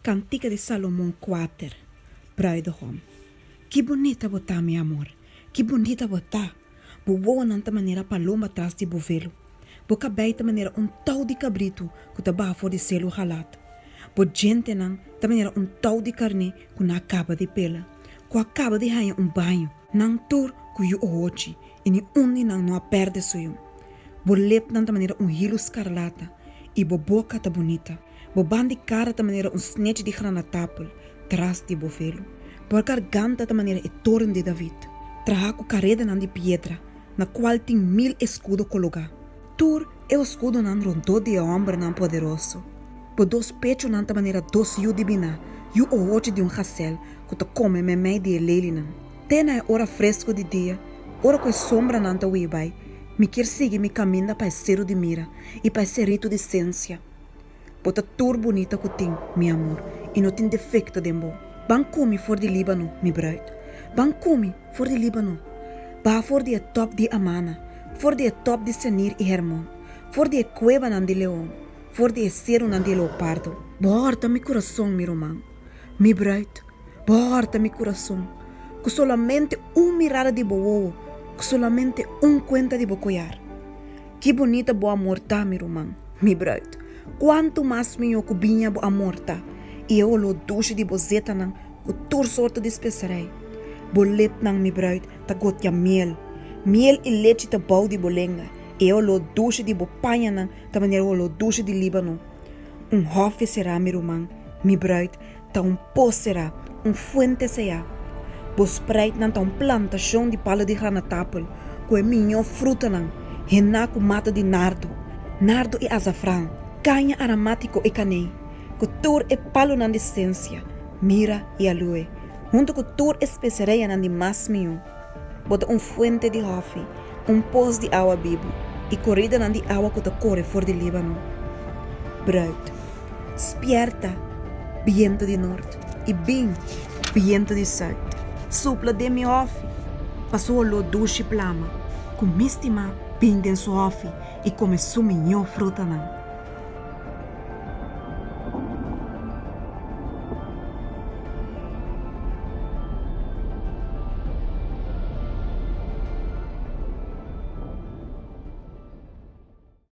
Cantica de Salomão 4. Bruidegom. Que bonita botar, meu amor. Que bonita botar. Boa nanta maneira paloma atrás de bovelo. Boca beita maneira tal de cabrito que tá bafo de selo ralato. Bo gente nan ta maneira tal de carne que não acaba de pela. Que acaba de ganhar banho. Nan tur que eu hoje e ni undi nan não perde suyo. Bo lep nanta maneira hilo escarlata e bo boca tá bonita. Bo bandi cara ta maneira snete de granatapel tras de bovelo. Por garganta ta maneira e torre de David. Trago carreda nan de piedra, na qual tem 1000 escudos colocar. Tur é o escudo nan rondou de ombro nan poderoso. Por dos pechos nan ta maneira dos yu divina, yu o ocho de hassel, que ta come me mei de leli nan. Tena é hora fresco de dia, hora com sombra nan ta uibai, me quer seguir me caminha para cero de mira e para serito de ciência. Bota tur bonita que tem, meu amor, e não tem defeito de amor. Bancumi for de Líbano, mi bruid. Bancumi for de Líbano. Ba for de top de Amana, for de top de Senir e Hermon, for de cueva nan de leão, for de cero nan de leopardo. Borta mi coração, mi romão. Mi bruid, borta mi coração. Que solamente mirada de boa, que solamente cuenta de bocoiar. Que bonita boa amor tá, mi romão, mi bruid. Quanto mais me ocupinha bo amor tá, e eu lo duche de bozeta nan, o tur sorte de especiarei. Bo lep nan mi bruid, ta gotia miel e leite ta bau de bolenga, e eu lo duche de bopanha nan, ta maneira eu lo duche de Líbano. Hofe será mi romão, mi bruid, ta poço será, fuente será. Bo spreit nan ta plantação de palo de granatapel, com minho fruta nan, renaco mata de nardo e azafrão. Canha aromático e canei, couture e palo na essência, mira e aloe, junto com couture especiaria na de mais minho. Bota fuente de hofe, poço de água vivo e corrida na de água que corre fora de Líbano. Bruid, spierta, viento de norte e bem, viento de sul. Sopla de mi hofe, passou lo duche plama, com mistima, bem denso hofe e começou minho fruta nan.